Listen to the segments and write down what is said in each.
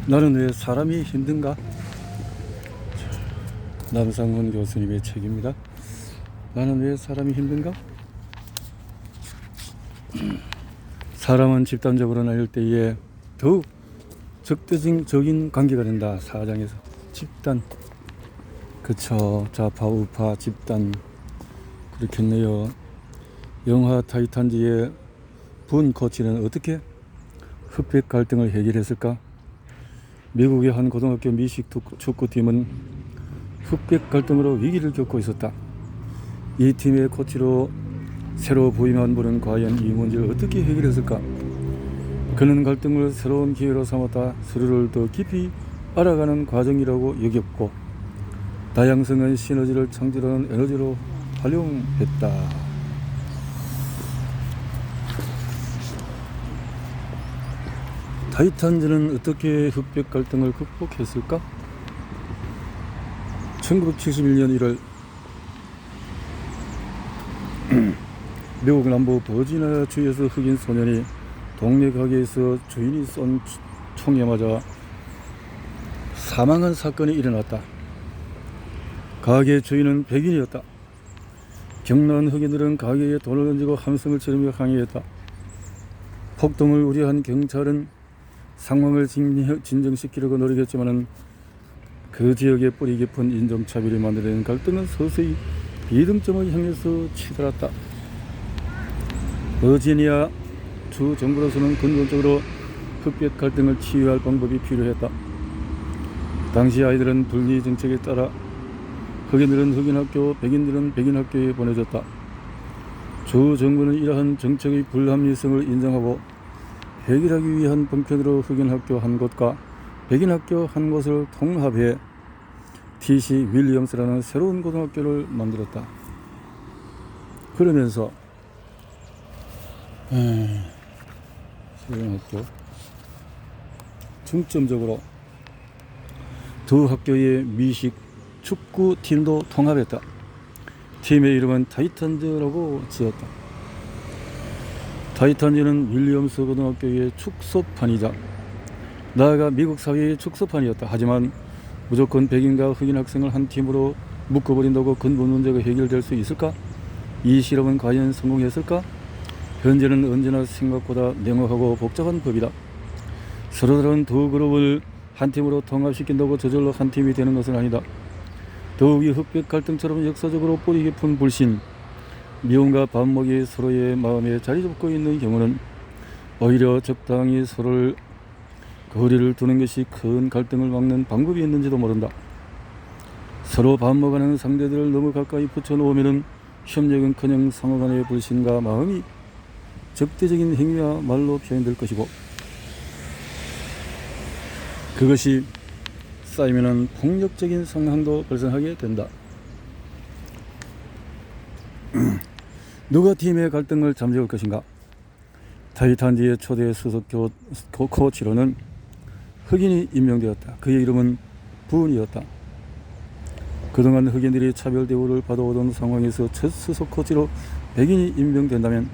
나는 왜 사람이 힘든가? 남상훈 교수님의 책입니다. 나는 왜 사람이 힘든가? 사람은 집단적으로 나뉠 때에 더욱 적대적인 관계가 된다. 사장에서 집단, 그쵸. 좌파 우파 집단, 그렇겠네요. 영화 타이탄즈의 분 코치는 어떻게 흑백 갈등을 해결했을까? 미국의 한 고등학교 미식 축구팀은 흑백 갈등으로 위기를 겪고 있었다. 이 팀의 코치로 새로 부임한 분은 과연 이 문제를 어떻게 해결했을까? 그는 갈등을 새로운 기회로 삼았다. 서로를 더 깊이 알아가는 과정이라고 여겼고, 다양성은 시너지를 창출하는 에너지로 활용했다. 타이탄즈는 어떻게 흑백 갈등을 극복했을까? 1971년 1월 미국 남부 버지니아 주에서 흑인 소년이 동네 가게에서 주인이 쏜 총에 맞아 사망한 사건이 일어났다. 가게 주인은 백인이었다. 경로한 흑인들은 가게에 돈을 던지고 함성을 치르며 항의했다. 폭동을 우려한 경찰은 상황을 진정시키려고 노력했지만 그 지역의 뿌리 깊은 인종차별이 만들어낸 갈등은 서서히 비등점을 향해서 치달았다. 버지니아 주 정부로서는 근본적으로 흑백 갈등을 치유할 방법이 필요했다. 당시 아이들은 분리 정책에 따라 흑인들은 흑인 학교, 백인들은 백인 학교에 보내졌다. 주 정부는 이러한 정책의 불합리성을 인정하고 해결하기 위한 방편으로 흑인 학교 한 곳과 백인 학교 한 곳을 통합해 T.C. 윌리엄스라는 새로운 고등학교를 만들었다. 그러면서 새로운 학교 중점적으로 두 학교의 미식 축구 팀도 통합했다. 팀의 이름은 타이탄즈라고 지었다. 타이탄즈는 윌리엄스 고등학교의 축소판이자 나아가 미국 사회의 축소판이었다. 하지만 무조건 백인과 흑인 학생을 한 팀으로 묶어버린다고 근본 문제가 해결될 수 있을까? 이 실험은 과연 성공했을까? 현재는 언제나 생각보다 냉혹하고 복잡한 법이다. 서로 다른 두 그룹을 한 팀으로 통합시킨다고 저절로 한 팀이 되는 것은 아니다. 더욱이 흑백 갈등처럼 역사적으로 뿌리 깊은 불신, 미움과 반목이 서로의 마음에 자리 잡고 있는 경우는 오히려 적당히 서로를 거리를 두는 것이 큰 갈등을 막는 방법이 있는지도 모른다. 서로 반목하는 상대들을 너무 가까이 붙여놓으면 협력은커녕 상호 간의 불신과 마음이 적대적인 행위와 말로 표현될 것이고, 그것이 쌓이면 폭력적인 상황도 발생하게 된다. 누가 팀의 갈등을 잠재울 것인가? 타이탄즈의 초대 수석 코치로는 흑인이 임명되었다. 그의 이름은 분이었다. 그동안 흑인들이 차별 대우를 받아오던 상황에서 첫 수석 코치로 백인이 임명된다면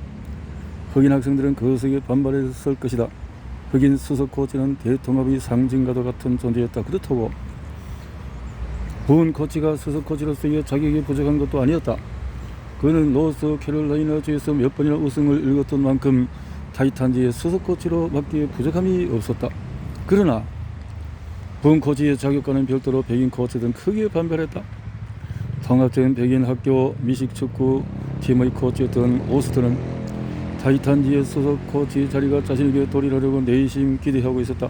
흑인 학생들은 거세게 반발했을 것이다. 흑인 수석 코치는 대통합의 상징과도 같은 존재였다. 그렇다고 분 코치가 수석 코치로서의 자격이 부족한 것도 아니었다. 그는 노스 캐롤라이나주에서 몇 번이나 우승을 일궜던 만큼 타이탄즈의 수석 코치로 맡기에 부족함이 없었다. 그러나 분 코치의 자격과는 별도로 백인 코치들은 크게 반발했다. 통합된 백인 학교 미식축구 팀의 코치였던 오스트는 타이탄즈의 수석 코치 자리가 자신에게 돌이하려고 내심 기대하고 있었다.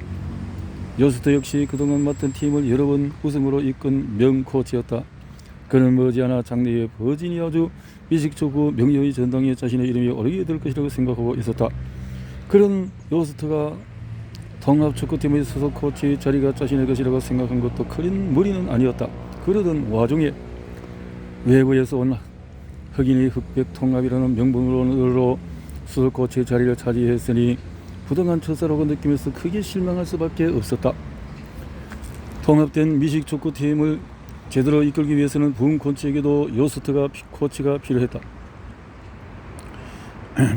요스트 역시 그동안 맡은 팀을 여러 번 우승으로 이끈 명코치였다. 그는 머지않아 장래의 버지니아주 미식축구 명예의 전당에 자신의 이름이 오르게 될 것이라고 생각하고 있었다. 그런 요스트가 통합축구팀의 수석 코치 자리가 자신의 것이라고 생각한 것도 큰 무리는 아니었다. 그러던 와중에 외부에서 온 흑인이 흑백 통합이라는 명분으로 수석 코치 자리를 차지했으니 부당한 처사라고 느끼면서 크게 실망할 수밖에 없었다. 통합된 미식축구팀을 제대로 이끌기 위해서는 분 코치에게도 요스트가 코치가 필요했다.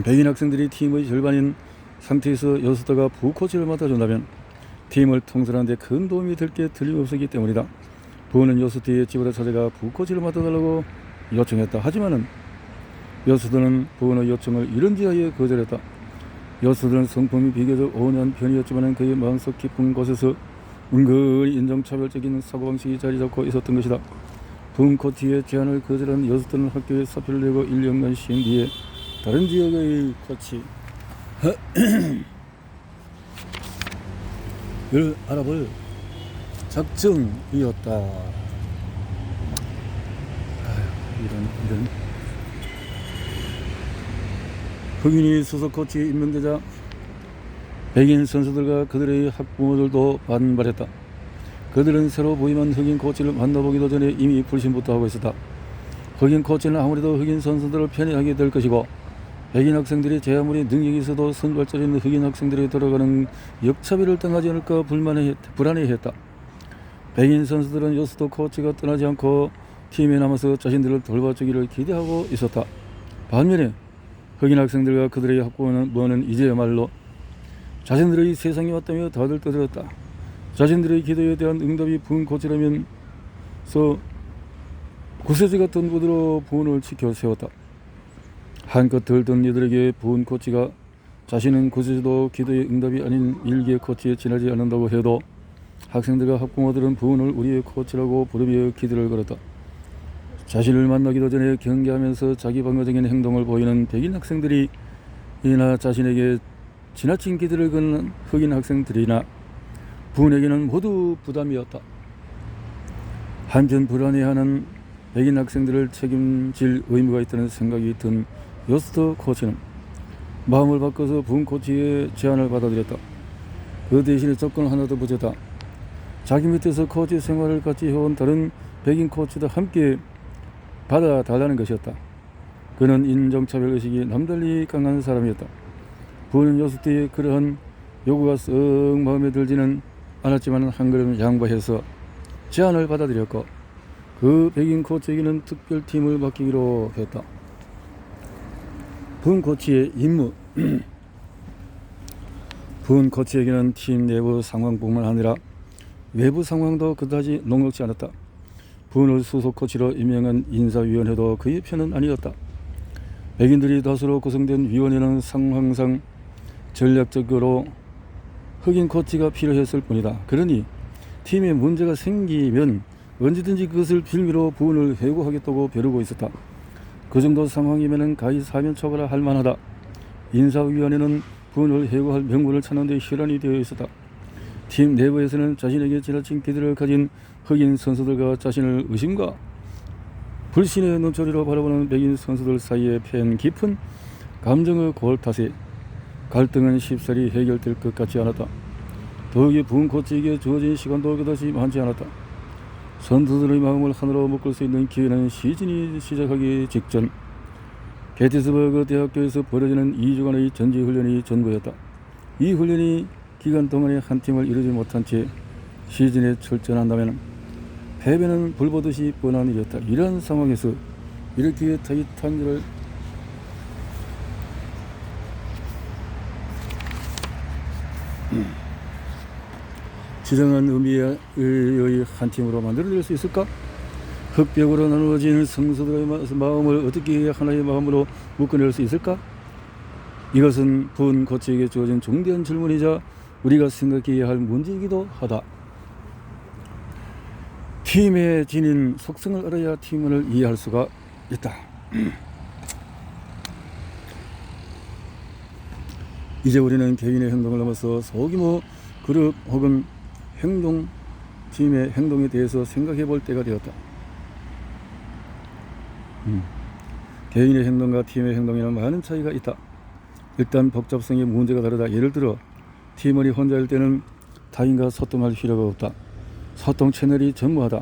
백인 학생들이 팀의 절반인 상태에서 요스트가 부 코치를 맡아준다면 팀을 통솔하는 데 큰 도움이 될 게 틀림없었기 때문이다. 부은은 여수띠의 집으로 찾아가 부코치를 맡아달라고 요청했다. 하지만은 여수들은 부은의 요청을 이런지하에 거절했다. 여수들은 성품이 비교적 온화한 편이었지만 그의 마음속 깊은 곳에서 은근히 인종차별적인 사고방식이 자리잡고 있었던 것이다. 부은 코치의 제안을 거절한 여수들은 학교에 사표를 내고 1년간 쉰 뒤에 다른 지역의 코치를 알아볼 작정이었다. 이런 흑인이 수석 코치에 임명되자 백인 선수들과 그들의 학부모들도 반발했다. 그들은 새로 부임한 흑인 코치를 만나보기도 전에 이미 불신부터 하고 있었다. 흑인 코치는 아무래도 흑인 선수들을 편애하게 될 것이고 백인 학생들이 제 아무리 능력이 있어도 선발적인 흑인 학생들이 들어가는 역차별을 당하지 않을까 불안해했다. 백인 선수들은 여수도 코치가 떠나지 않고 팀에 남아서 자신들을 돌봐주기를 기대하고 있었다. 반면에 흑인 학생들과 그들의 학부모는 이제야말로 자신들의 세상이 왔다며 다들 떠들었다. 자신들의 기도에 대한 응답이 부은 코치라면서 구세주 같은 무드로 부은을 지켜 세웠다. 한껏 들던 이들에게 부은 코치가 자신은 구세주도 기도의 응답이 아닌 일개 코치에 지나지 않는다고 해도 학생들과 학부모들은 부은을 우리의 코치라고 부르며 기도를 걸었다. 자신을 만나기도 전에 경계하면서 자기 방어적인 행동을 보이는 백인 학생들이 이나 자신에게 지나친 기대를 거는 흑인 학생들이나 부은에게는 모두 부담이었다. 한편 불안해하는 백인 학생들을 책임질 의무가 있다는 생각이 든 요스터 코치는 마음을 바꿔서 부은 코치의 제안을 받아들였다. 그 대신에 조건 하나도 붙였다. 자기 밑에서 코치 생활을 같이 해온 다른 백인 코치도 함께 받아달라는 것이었다. 그는 인종차별 의식이 남달리 강한 사람이었다. 부은은 요수 때의 그러한 요구가 썩 마음에 들지는 않았지만 한 걸음 양보해서 제안을 받아들였고 그 백인 코치에게는 특별팀을 맡기기로 했다. 부은 코치의 임무 부은 코치에게는 팀 내부 상황뿐만 아니라 외부 상황도 그다지 녹록지 않았다. 부은을 수석 코치로 임명한 인사위원회도 그의 편은 아니었다. 백인들이 다수로 구성된 위원회는 상황상 전략적으로 흑인 코치가 필요했을 뿐이다. 그러니 팀에 문제가 생기면 언제든지 그것을 빌미로 부은을 해고하겠다고 벼르고 있었다. 그 정도 상황이면 가히 사면 초발할 만하다. 인사위원회는 부은을 해고할 명분을 찾는 데 혈안이 되어 있었다. 팀 내부에서는 자신에게 지나친 기대를 가진 흑인 선수들과 자신을 의심과 불신의 눈초리로 바라보는 백인 선수들 사이에 팬 깊은 감정의 골 탓에 갈등은 쉽사리 해결될 것 같지 않았다. 더욱이 부은 코치에게 주어진 시간도 그다지 많지 않았다. 선수들의 마음을 하나로 묶을 수 있는 기회는 시즌이 시작하기 직전 게티스버그 대학교에서 벌어지는 2주간의 전지훈련이 전부였다. 이 훈련이 기간 동안에 한 팀을 이루지 못한 채 시즌에 출전한다면 패배는 불보듯이 뻔한 일이었다. 이러한 상황에서 이렇게 타이탄즈를 지정한 의미의 한 팀으로 만들어낼 수 있을까? 흑백으로 나누어진 성소들의 마음을 어떻게 하나의 마음으로 묶어낼 수 있을까? 이것은 부은 코치에게 주어진 중대한 질문이자 우리가 생각해야 할 문제이기도 하다. 팀의 지닌 속성을 알아야 팀원을 이해할 수가 있다. 이제 우리는 개인의 행동을 넘어서 소규모 그룹 혹은 팀의 행동에 대해서 생각해 볼 때가 되었다. 개인의 행동과 팀의 행동에는 많은 차이가 있다. 일단 복잡성의 문제가 다르다. 예를 들어 팀원이 혼자일 때는 타인과 소통할 필요가 없다. 소통 채널이 전무하다.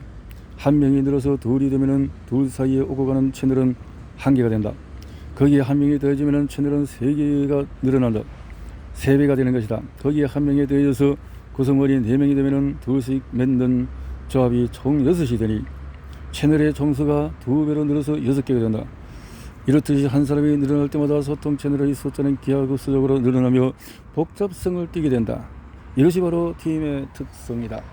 한 명이 늘어서 둘이 되면 둘 사이에 오고 가는 채널은 한 개가 된다. 거기에 한 명이 더해지면 채널은 세 개가 늘어난다. 세 배가 되는 것이다. 거기에 한 명이 더해져서 구성원이 4명이 되면 둘씩 맺는 조합이 총 6이 되니 채널의 종수가 2배로 늘어서 6개가 된다. 이렇듯이 한 사람이 늘어날 때마다 소통 채널의 숫자는 기하급수적으로 늘어나며 복잡성을 띠게 된다. 이것이 바로 팀의 특성이다.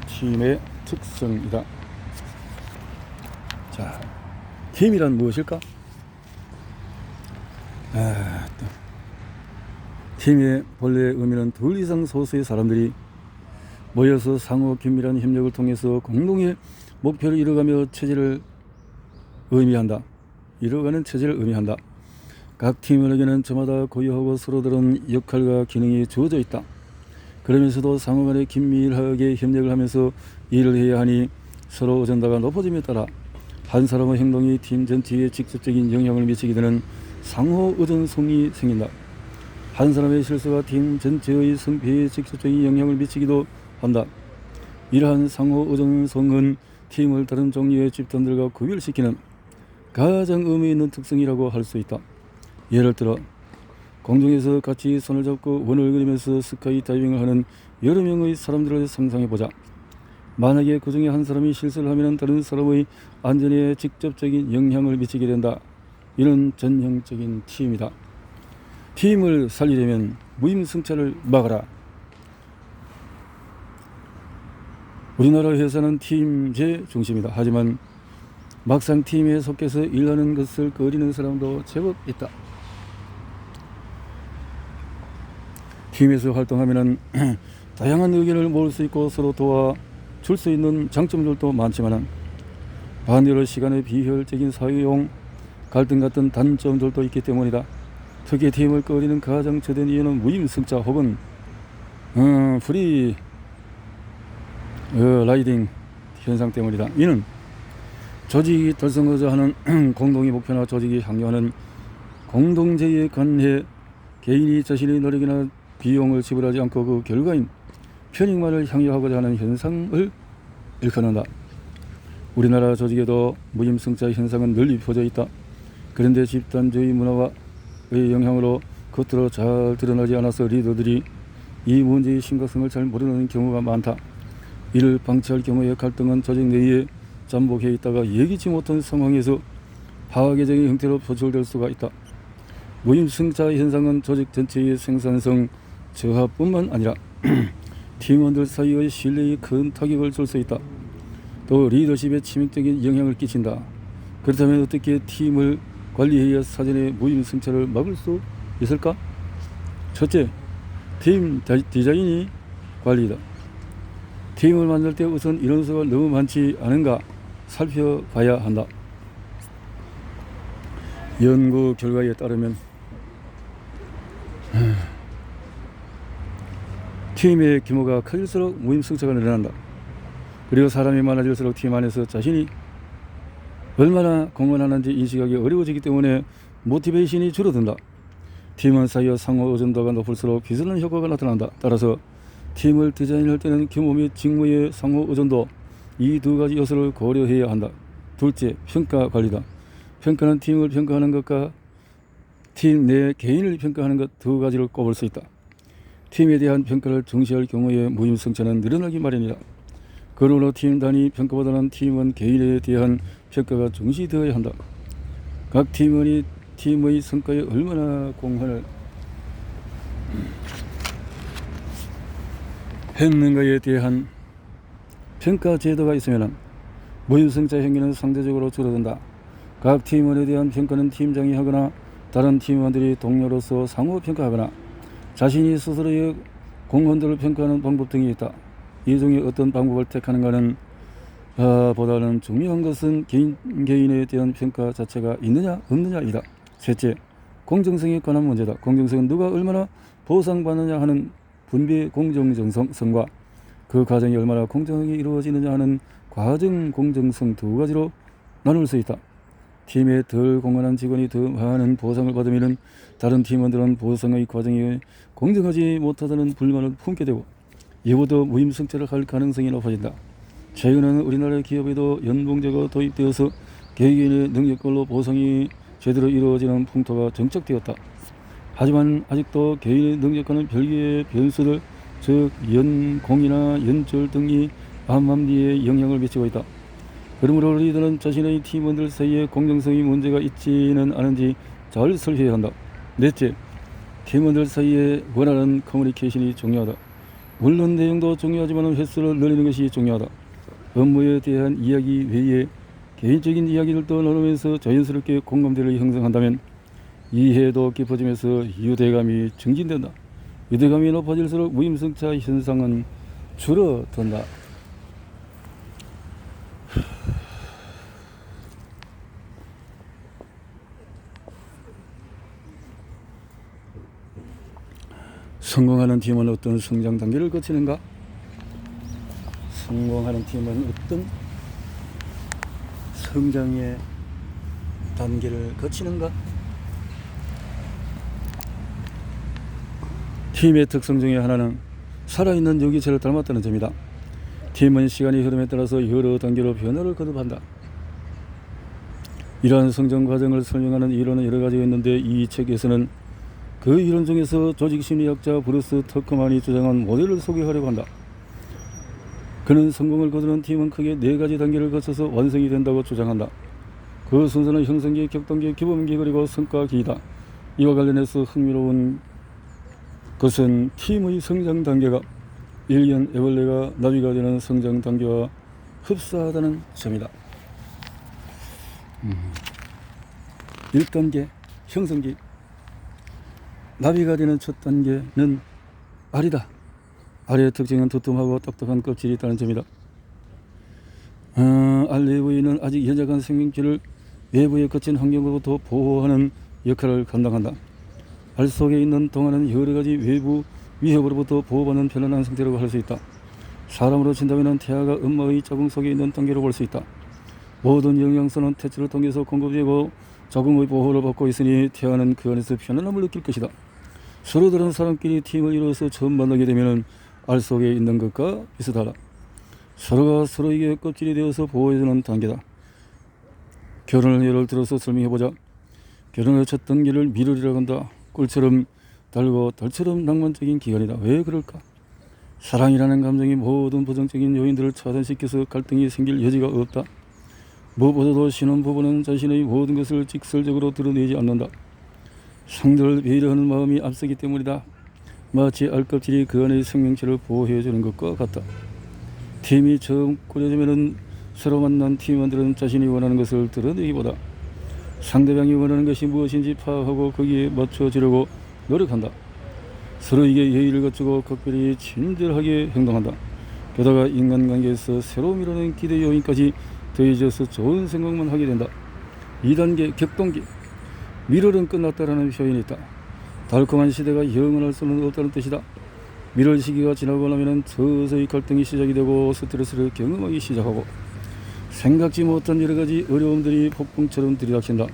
팀의 특성이다. 자, 팀이란 무엇일까? 팀의 본래 의미는 둘 이상 소수의 사람들이 모여서 상호 긴밀한 협력을 통해서 공동의 목표를 이뤄가며 체제를 의미한다. 이뤄가는 체제를 의미한다. 각 팀원에게는 저마다 고유하고 서로 다른 역할과 기능이 주어져 있다. 그러면서도 상호 간에 긴밀하게 협력을 하면서 일을 해야 하니 서로 의존도가 높아짐에 따라 한 사람의 행동이 팀 전체에 직접적인 영향을 미치게 되는 상호 의존성이 생긴다. 한 사람의 실수가 팀 전체의 성패에 직접적인 영향을 미치기도 한다. 이러한 상호 의존성은 팀을 다른 종류의 집단들과 구별시키는 가장 의미 있는 특성이라고 할 수 있다. 예를 들어 공중에서 같이 손을 잡고 원을 그리면서 스카이 다이빙을 하는 여러 명의 사람들을 상상해보자. 만약에 그 중에 한 사람이 실수를 하면 다른 사람의 안전에 직접적인 영향을 미치게 된다. 이는 전형적인 팀이다. 팀을 살리려면 무임승차를 막아라. 우리나라 회사는 팀제 중심이다. 하지만 막상 팀에 속해서 일하는 것을 꺼리는 사람도 제법 있다. 팀에서 활동하면 다양한 의견을 모을 수 있고 서로 도와줄 수 있는 장점들도 많지만 반대로 시간의 비효율적인 사용, 갈등 같은 단점들도 있기 때문이다. 특히 팀을 꺼리는 가장 주된 이유는 무임승차 혹은 프리 라이딩 현상 때문이다. 이는 조직이 달성하고자 하는 공동의 목표나 조직이 향유하는 공동체에 관해 개인이 자신의 노력이나 비용을 지불하지 않고 그 결과인 편익만을 향유하고자 하는 현상을 일컫는다. 우리나라 조직에도 무임승차 현상은 널리 퍼져 있다. 그런데 집단주의 문화와의 영향으로 겉으로 잘 드러나지 않아서 리더들이 이 문제의 심각성을 잘 모르는 경우가 많다. 이를 방치할 경우에 갈등은 조직 내에 잠복해 있다가 예기치 못한 상황에서 파괴적인 형태로 표출될 수가 있다. 무임승차 현상은 조직 전체의 생산성 저하뿐만 아니라 팀원들 사이의 신뢰에 큰 타격을 줄 수 있다. 또 리더십에 치명적인 영향을 끼친다. 그렇다면 어떻게 팀을 관리해야 사전에 무임승차를 막을 수 있을까? 첫째, 팀 디자인이 관리다. 팀을 만들 때 우선 인원수가 너무 많지 않은가 살펴봐야 한다. 연구 결과에 따르면 팀의 규모가 커질수록 무임승차가 늘어난다. 그리고 사람이 많아질수록 팀 안에서 자신이 얼마나 공헌하는지 인식하기 어려워지기 때문에 모티베이션이 줄어든다. 팀원 사이의 상호 의존도가 높을수록 비슷한 효과가 나타난다. 따라서 팀을 디자인할 때는 규모 및 직무의 상호 의존도 이 두 가지 요소를 고려해야 한다. 둘째, 평가 관리다. 평가는 팀을 평가하는 것과 팀 내 개인을 평가하는 것 두 가지를 꼽을 수 있다. 팀에 대한 평가를 중시할 경우에 무임승차는 늘어나기 마련이다. 그러므로 팀 단위 평가보다는 팀원 개인에 대한 평가가 중시되어야 한다. 각 팀원이 팀의 성과에 얼마나 공헌을 했는가에 대한 평가 제도가 있으면 무임승차 행위는 상대적으로 줄어든다. 각 팀원에 대한 평가는 팀장이 하거나 다른 팀원들이 동료로서 상호 평가하거나 자신이 스스로의 공헌들을 평가하는 방법 등이 있다. 이 중에 어떤 방법을 택하는가는 보다는 중요한 것은 개인에 대한 평가 자체가 있느냐 없느냐이다. 셋째, 공정성에 관한 문제다. 공정성은 누가 얼마나 보상받느냐 하는 분배의 공정성과 그 과정이 얼마나 공정하게 이루어지느냐 하는 과정 공정성 두 가지로 나눌 수 있다. 팀에 덜 공헌한 직원이 더 많은 보상을 받으면 다른 팀원들은 보상의 과정이 공정하지 못하다는 불만을 품게 되고 이보다 무임승차를 할 가능성이 높아진다. 최근에는 우리나라 기업에도 연봉제가 도입되어서 개개인의 능력별로 보상이 제대로 이루어지는 풍토가 정착되었다. 하지만 아직도 개인의 능력과는 별개의 변수들, 즉 연공이나 연절 등이 암암리에 영향을 미치고 있다. 그러므로 리더는 자신의 팀원들 사이에 공정성이 문제가 있지는 않은지 잘 살펴야 한다. 넷째, 팀원들 사이에 원하는 커뮤니케이션이 중요하다. 물론 내용도 중요하지만 횟수를 늘리는 것이 중요하다. 업무에 대한 이야기 외에 개인적인 이야기들도 나누면서 자연스럽게 공감대를 형성한다면 이해도 깊어지면서 유대감이 증진된다. 유대감이 높아질수록 무임승차 현상은 줄어든다. 성공하는 팀은 어떤 성장 단계를 거치는가? 성공하는 팀은 어떤 성장의 단계를 거치는가? 팀의 특성 중에 하나는 살아있는 유기체를 닮았다는 점이다. 팀은 시간의 흐름에 따라서 여러 단계로 변화를 거듭한다. 이러한 성장 과정을 설명하는 이론은 여러 가지가 있는데 이 책에서는 그 이론 중에서 조직심리학자 브루스 터커만이 주장한 모델을 소개하려고 한다. 그는 성공을 거두는 팀은 크게 4가지 단계를 거쳐서 완성이 된다고 주장한다. 그 순서는 형성기, 격동기, 기본기 그리고 성과기이다. 이와 관련해서 흥미로운 것은 팀의 성장 단계가 일련 애벌레가 나비가 되는 성장 단계와 흡사하다는 점이다. 1단계 형성기. 나비가 되는 첫 단계는 알이다. 알의 특징은 두툼하고 딱딱한 껍질이 있다는 점이다. 알 내부에 있는 아직 연약한 생명체를 외부의 거친 환경으로부터 보호하는 역할을 감당한다. 알 속에 있는 동안은 여러가지 외부 위협으로부터 보호받는 편안한 상태라고 할 수 있다. 사람으로 친다면 태아가 엄마의 자궁 속에 있는 단계로 볼 수 있다. 모든 영양소는 태초를 통해서 공급되고 자궁의 보호를 받고 있으니 태아는 그 안에서 편안함을 느낄 것이다. 서로 다른 사람끼리 팀을 이루어서 처음 만나게 되면 알 속에 있는 것과 비슷하다. 서로가 서로에게 껍질이 되어서 보호해주는 단계다. 결혼을 예를 들어서 설명해보자. 결혼의 첫 단계를 미룰이라고 한다. 꿀처럼 달고 달처럼 낭만적인 기간이다. 왜 그럴까? 사랑이라는 감정이 모든 부정적인 요인들을 차단시켜서 갈등이 생길 여지가 없다. 무엇보다도 신혼부부는 자신의 모든 것을 직설적으로 드러내지 않는다. 상대를 배려하는 마음이 앞서기 때문이다. 마치 알껍질이 그 안의 생명체를 보호해주는 것과 같다. 팀이 처음 꾸려지면 새로 만난 팀원들은 자신이 원하는 것을 드러내기보다 상대방이 원하는 것이 무엇인지 파악하고 거기에 맞춰지려고 노력한다. 서로에게 예의를 갖추고 각별히 친절하게 행동한다. 게다가 인간관계에서 새로 미루는 기대 요인까지 더해져서 좋은 생각만 하게 된다. 2단계 격동기. 미룰은 끝났다라는 표현이 있다. 달콤한 시대가 영원할 수는 없다는 뜻이다. 미룰 시기가 지나고 나면 서서히 갈등이 시작이 되고 스트레스를 경험하기 시작하고 생각지 못한 여러가지 어려움들이 폭풍처럼 들이닥친다.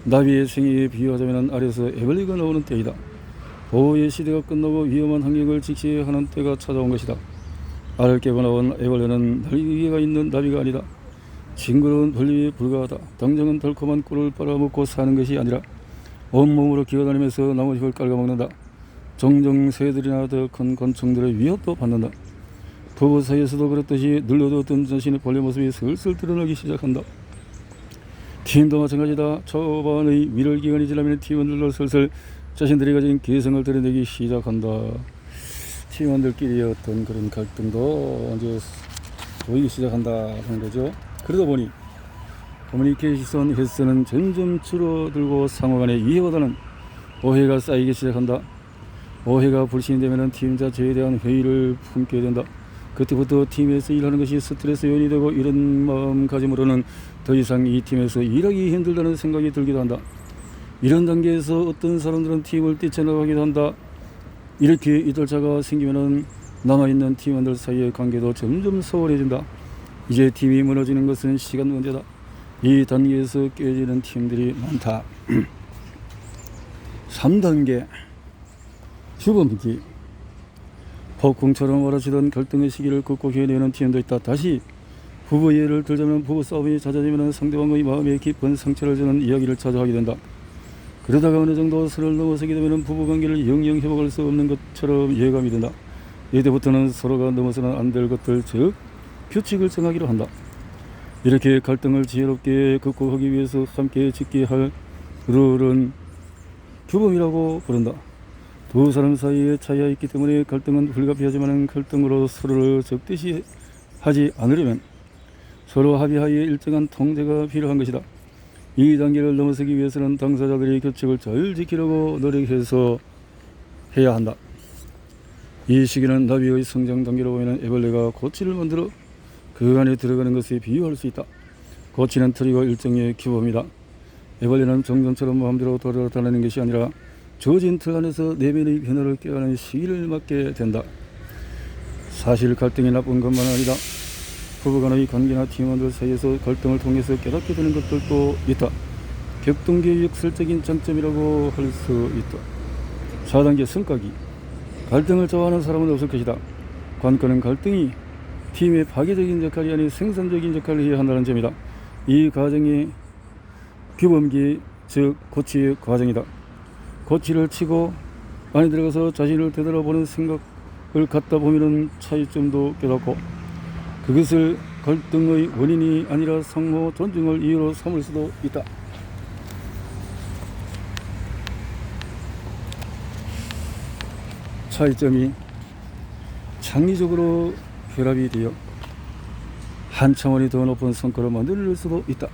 나비의 생애에 비유하자면 알에서 애벌레가 나오는 때이다. 보호의 시대가 끝나고 위험한 환경을 직시해야 하는 때가 찾아온 것이다. 알을 깨고 나온 애벌레는 날개가 있는 나비가 아니다. 징그러운 벌레에 불과하다. 당장은 달콤한 꿀을 빨아먹고 사는 것이 아니라 온몸으로 기어다니면서 나무 잎을 깔아먹는다. 종종 새들이나 더 큰 곤충들의 위협도 받는다. 부부 사이에서도 그렇듯이 눌러두었던 자신의 본래 모습이 슬슬 드러나기 시작한다. 팀도 마찬가지다. 초반의 미룰 기간이 지나면 팀원들도 슬슬 자신들이 가진 개성을 드러내기 시작한다. 팀원들끼리 어떤 그런 갈등도 이제 보이기 시작한다 하는 거죠. 그러다 보니 커뮤니케이션 횟수는 점점 줄어들고 상호간의 이해보다는 오해가 쌓이기 시작한다. 오해가 불신되면 팀 자체에 대한 회의를 품게 된다. 그때부터 팀에서 일하는 것이 스트레스 요인이 되고 이런 마음가짐으로는 더 이상 이 팀에서 일하기 힘들다는 생각이 들기도 한다. 이런 단계에서 어떤 사람들은 팀을 뛰쳐나가기도 한다. 이렇게 이돌차가 생기면 남아있는 팀원들 사이의 관계도 점점 소홀해진다. 이제 팀이 무너지는 것은 시간 문제다. 이 단계에서 깨지는 팀들이 많다. 3단계 주범기. 폭풍처럼 몰아치던 갈등의 시기를 극복해내는 팀도 있다. 다시 부부 예를 들자면 부부싸움이 잦아지면 상대방의 마음에 깊은 상처를 주는 이야기를 자주 하게 된다. 그러다가 어느 정도 선을 넘어서게 되면 부부관계를 영영 회복할 수 없는 것처럼 예감이 된다. 이때부터는 서로가 넘어서는 안 될 것들, 즉 규칙을 정하기로 한다. 이렇게 갈등을 지혜롭게 극복하기 위해서 함께 지켜야 할 룰은 규범이라고 부른다. 두 사람 사이에 차이가 있기 때문에 갈등은 불가피하지만 갈등으로 서로를 적대시 하지 않으려면 서로 합의하에 일정한 통제가 필요한 것이다. 이 단계를 넘어서기 위해서는 당사자들이 규칙을 잘 지키려고 노력해서 해야 한다. 이 시기는 나비의 성장 단계로 보이는 애벌레가 고치를 만들어 그 안에 들어가는 것에 비유할 수 있다. 고치는 틀이고 일정의 규범이다. 애벌레는 정전처럼 마음대로 돌아다니는 것이 아니라 주어진 틀 안에서 내면의 변화를 깨어나는 시기를 맞게 된다. 사실 갈등이 나쁜 것만 아니다. 부부간의 관계나 팀원들 사이에서 갈등을 통해서 깨닫게 되는 것들도 있다. 격동기의 역설적인 장점이라고 할 수 있다. 4단계 성과기. 갈등을 좋아하는 사람은 없을 것이다. 관건은 갈등이 팀의 파괴적인 역할이 아닌 생산적인 역할을 해야 한다는 점이다. 이 과정이 규범기, 즉 고치의 과정이다. 고치를 치고 안에 들어가서 자신을 되돌아보는 생각을 갖다 보면 차이점도 깨닫고 그것을 갈등의 원인이 아니라 상호 존중을 이유로 삼을 수도 있다. 차이점이 창의적으로 결합이 되어 한 차원이 더 높은 성과를 만들 수도 있다.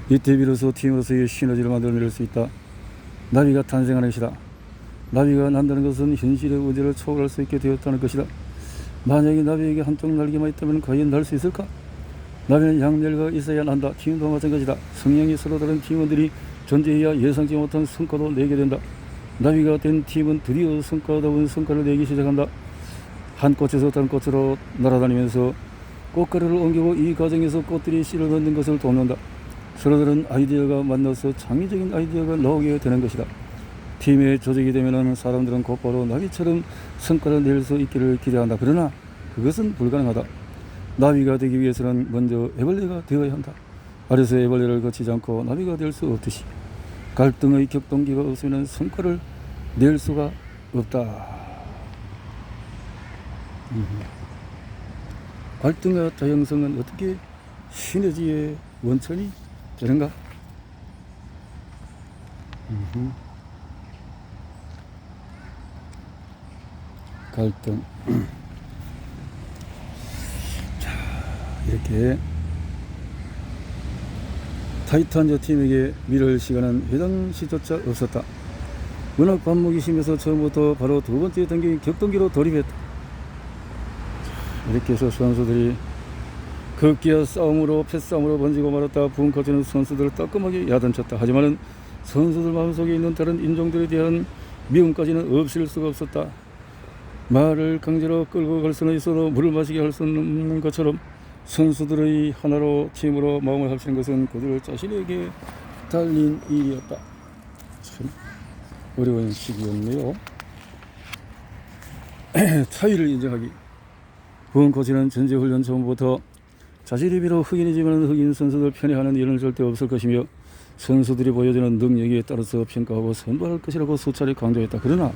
이때 비로소 팀으로서의 시너지를 만들어낼 수 있다. 나비가 탄생하는 것이다. 나비가 난다는 것은 현실의 우주를 초월할 수 있게 되었다는 것이다. 만약에 나비에게 한쪽 날개만 있다면 과연 날 수 있을까? 나비는 양멸과 있어야 난다. 팀도 마찬가지다. 성향이 서로 다른 팀원들이 존재해야 예상치 못한 성과도 내게 된다. 나비가 된 팀은 드디어 성과다운 성과를 내기 시작한다. 한 꽃에서 다른 꽃으로 날아다니면서 꽃가루를 옮기고 이 과정에서 꽃들이 씨를 넣는 것을 돕는다. 서로 다른 아이디어가 만나서 창의적인 아이디어가 나오게 되는 것이다. 팀의 조직이 되면 사람들은 곧바로 나비처럼 성과를 낼 수 있기를 기대한다. 그러나 그것은 불가능하다. 나비가 되기 위해서는 먼저 애벌레가 되어야 한다. 아래서 애벌레를 거치지 않고 나비가 될 수 없듯이 갈등의 격동기가 없으면 성과를 낼 수가 없다. 갈등과 다양성은 어떻게 시너지의 원천이 되는가? 갈등. 자, 이렇게 타이탄저 팀에게 미룰 시간은 해당 시조차 없었다. 워낙 반목이 심해서 처음부터 바로 두 번째 단계인 격동기로 돌입했다. 이렇게 해서 선수들이 극기와 싸움으로 패싸움으로 번지고 말았다. 부흥 코치는 선수들을 따끔하게 야단쳤다. 하지만 선수들 마음속에 있는 다른 인종들에 대한 미움까지는 없앨 수가 없었다. 말을 강제로 끌고 갈 수는 있어도 물을 마시게 할 수는 없는 것처럼 선수들의 하나로 팀으로 마음을 합치는 것은 그들 자신에게 달린 일이었다. 참 어려운 시기였네요. 차이를 인정하기. 부흥 코치는 전제훈련 처음부터 자신이 비록 흑인이지만 흑인 선수들 편애하는 일은 절대 없을 것이며 선수들이 보여주는 능력에 따라서 평가하고 선발할 것이라고 수차례 강조했다. 그러나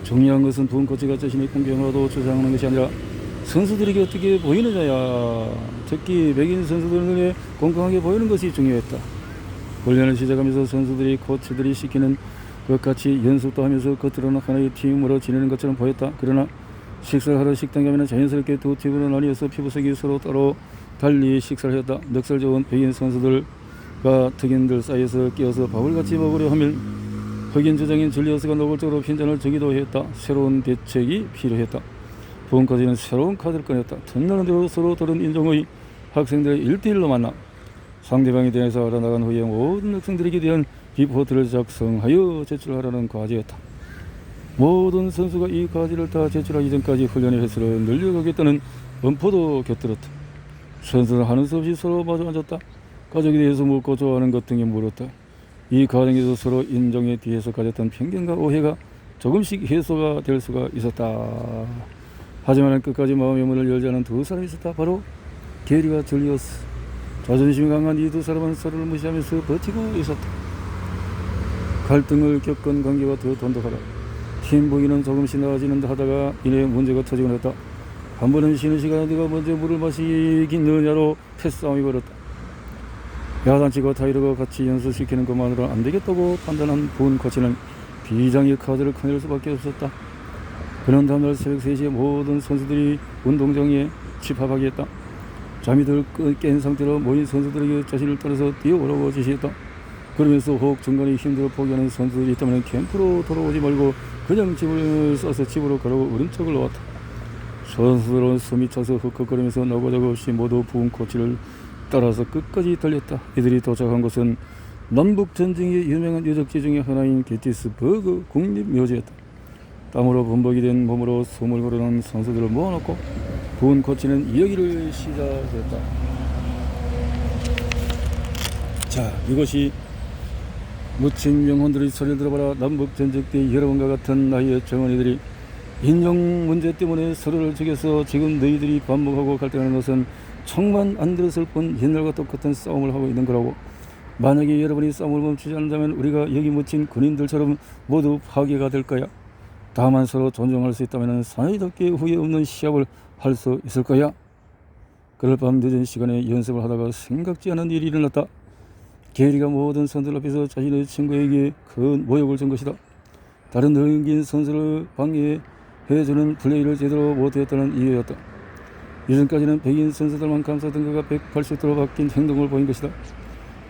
중요한 것은 부흥 코치가 자신의 공격으로도 주장하는 것이 아니라 선수들에게 어떻게 보이느냐야. 특히 백인 선수들 눈에 공평하게 보이는 것이 중요했다. 훈련을 시작하면서 선수들이 코치들이 시키는 것 같이 연습도 하면서 겉으로는 하나의 팀으로 지내는 것처럼 보였다. 그러나 식사를 하러 식당에 가면 자연스럽게 두 팀으로 나뉘어서 피부색이 서로 따로 달리 식사를 했다. 넉살 좋은 백인 선수들과 흑인들 사이에서 끼어서 밥을 같이 먹으려 하면 흑인 주장인 줄리어스가 노골적으로 핀잔을 주기도 했다. 새로운 대책이 필요했다. 부흥까지는 새로운 카드를 꺼냈다. 틈나는 대로 서로 다른 인종의 학생들의 1대1로 만나 상대방에 대해서 알아나간 후에 모든 학생들에게 대한 리포트를 작성하여 제출하라는 과제였다. 모든 선수가 이 과제를 다 제출하기 전까지 훈련의 횟수를 늘려가겠다는 엄포도 곁들였다. 선수는 하는 수 없이 서로 마주 앉았다. 가족에 대해서 묻고 좋아하는 것 등에 물었다. 이 과정에서 서로 인종에 대해서 가졌던 편견과 오해가 조금씩 해소가 될 수가 있었다. 하지만 끝까지 마음의 문을 열지 않은 두 사람이 있었다. 바로 게리와 줄리어스. 자존심이 강한 이 두 사람은 서로를 무시하면서 버티고 있었다. 갈등을 겪은 관계가 더 돈독하다. 팀 분위기는 조금씩 나아지는 듯 하다가 이내 문제가 터지곤 했다. 한 번은 쉬는 시간에 네가 먼저 물을 마시겠느냐로 패싸움이 벌었다. 야단치고 타이르가 같이 연습시키는 것만으로는 안 되겠다고 판단한 부흥 코치는 비장의 카드를 꺼낼 수밖에 없었다. 그는 다음날 새벽 3시에 모든 선수들이 운동장에 집합하게 했다. 잠이 들 깬 상태로 모인 선수들에게 자신을 따라서 뛰어오라고 지시했다. 그러면서 혹 중간에 힘들어 포기하는 선수들이 있다면 캠프로 돌아오지 말고 그냥 집을 싸서 집으로 가라고 울음책을 놓았다. 선수들은 숨이 차서 흑흑거리면서 나고자고 없이 모두 부은 코치를 따라서 끝까지 달렸다. 이들이 도착한 곳은 남북전쟁의 유명한 유적지 중의 하나인 게티스버그 국립묘지였다. 땀으로 범벅이 된 몸으로 숨을 고르는 선수들을 모아놓고 부은 코치는 이야기를 시작했다. 자, 이것이 묻힌 영혼들의 소리를 들어봐라. 남북전쟁 때 여러분과 같은 나이의 정원이들이 인종 문제 때문에 서로를 죽여서 지금 너희들이 반복하고 갈등하는 것은 총만 안 들었을 뿐 옛날과 똑같은 싸움을 하고 있는 거라고. 만약에 여러분이 싸움을 멈추지 않는다면 우리가 여기 묻힌 군인들처럼 모두 파괴가 될 거야. 다만 서로 존중할 수 있다면 사나이답게 후회 없는 시합을 할 수 있을 거야. 그럴 밤 늦은 시간에 연습을 하다가 생각지 않은 일이 일어났다. 게리가 모든 선수들 앞에서 자신의 친구에게 큰 모욕을 준 것이다. 다른 능긴 선수를 방해해주는 플레이를 제대로 못했다는 이유였다. 이전까지는 백인 선수들만 감싸던 그가 180도로 바뀐 행동을 보인 것이다.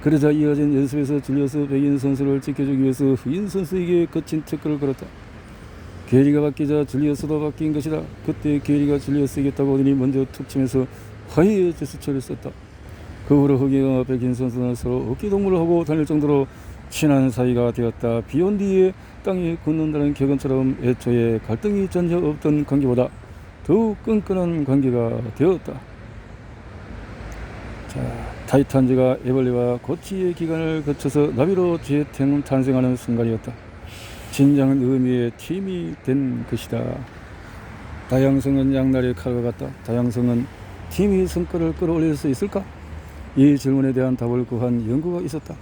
그러자 이어진 연습에서 줄리어스 백인 선수를 지켜주기 위해서 흑인 선수에게 거친 태클을 걸었다. 게리가 바뀌자 줄리어스도 바뀐 것이다. 그때 게리가 줄리어스에게 다가오더니 먼저 툭 치면서 화해의 제스처를 썼다. 그 후로 흑인과 백인 선수는 서로 어깨동무를 하고 다닐 정도로 친한 사이가 되었다. 비온 뒤에 땅이 굳는다는 격언처럼 애초에 갈등이 전혀 없던 관계보다 더욱 끈끈한 관계가 되었다. 자, 타이탄즈가 에벌리와 고치의 기간을 거쳐서 나비로 재탄생하는 순간이었다. 진정한 의미의 팀이 된 것이다. 다양성은 양날의 칼과 같다. 다양성은 팀이 성과를 끌어올릴 수 있을까? 이 질문에 대한 답을 구한 연구가 있었다.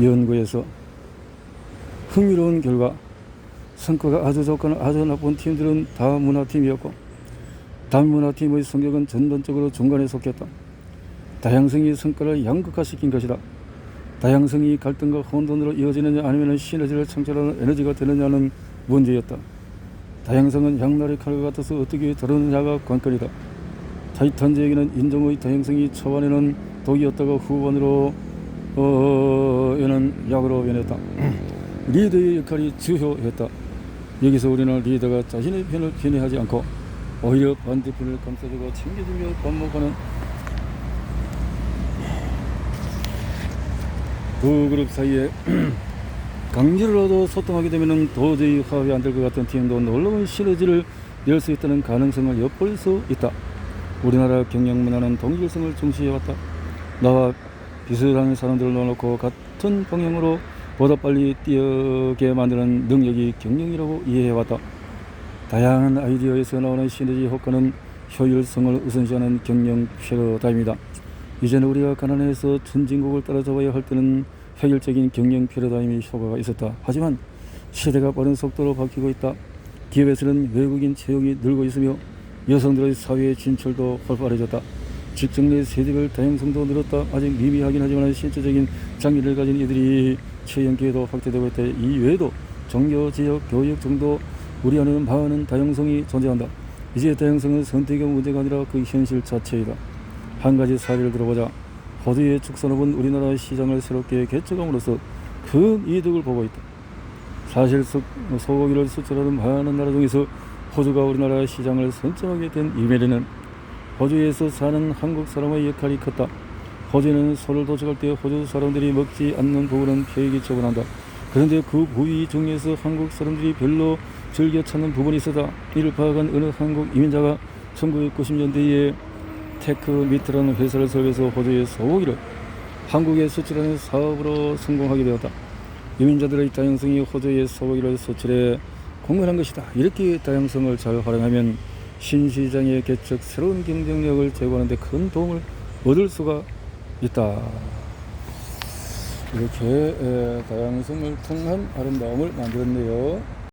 연구에서 흥미로운 결과, 성과가 아주 좋거나 아주 나쁜 팀들은 다문화팀이었고 다문화팀의 성격은 전반적으로 중간에 속했다. 다양성이 성과를 양극화시킨 것이다. 다양성이 갈등과 혼돈으로 이어지느냐 아니면 시너지를 창출하는 에너지가 되느냐는 문제였다. 다양성은 양날의 칼과 같아서 어떻게 다루느냐가 관건이다. 타이탄즈에게는 인종의 다양성이 초반에는 독이었다가 후반으로 에는 약으로 변했다. 리더의 역할이 주요했다. 여기서 우리는 리더가 자신의 편을 편애하지 않고 오히려 반대편을 감싸주고 챙겨주며 반목하는 두 그룹 사이에 강제로라도 소통하게 되면 도저히 화합이 안 될 것 같은 팀도 놀라운 시너지를 낼 수 있다는 가능성을 엿볼 수 있다. 우리나라 경영 문화는 동질성을 중시해왔다. 나와 비슷한 사람들을 넣어놓고 같은 방향으로 보다 빨리 뛰게 만드는 능력이 경영이라고 이해해왔다. 다양한 아이디어에서 나오는 시너지 효과는 효율성을 우선시하는 경영 패러다임이다. 이제는 우리가 가난해서 선진국을 따라잡아야 할 때는 효율적인 경영 패러다임의 효과가 있었다. 하지만 시대가 빠른 속도로 바뀌고 있다. 기업에서는 외국인 채용이 늘고 있으며 여성들의 사회 진출도 활발해졌다. 직장 내 세대별 다양성도 늘었다. 아직 미미하긴 하지만 실질적인 장기를 가진 이들이 채용 기회도 확대되고 있다. 이 외에도 종교, 지역, 교육 정도 우리 안에는 많은 다양성이 존재한다. 이제 다양성은 선택의 문제가 아니라 그 현실 자체이다. 한 가지 사례를 들어보자. 호주의 축산업은 우리나라 시장을 새롭게 개척함으로써 큰 이득을 보고 있다. 사실 소고기를 수출하는 많은 나라 중에서 호주가 우리나라 시장을 선점하게 된 이면에는 호주에서 사는 한국 사람의 역할이 컸다. 호주는 소를 도축할 때 호주 사람들이 먹지 않는 부분은 폐기 처분한다. 그런데 그 부위 중에서 한국 사람들이 별로 즐겨 찾는 부분이 있었다. 이를 파악한 어느 한국 이민자가 1990년대에 테크미트라는 회사를 설계해서 호주의 소고기를 한국에 수출하는 사업으로 성공하게 되었다. 이민자들의 다양성이 호주의 소고기를 수출해 공헌한 것이다. 이렇게 다양성을 잘 활용하면 신시장의 개척, 새로운 경쟁력을 제고하는 데 큰 도움을 얻을 수가 있다. 이렇게 다양성을 통한 아름다움을 만들었네요.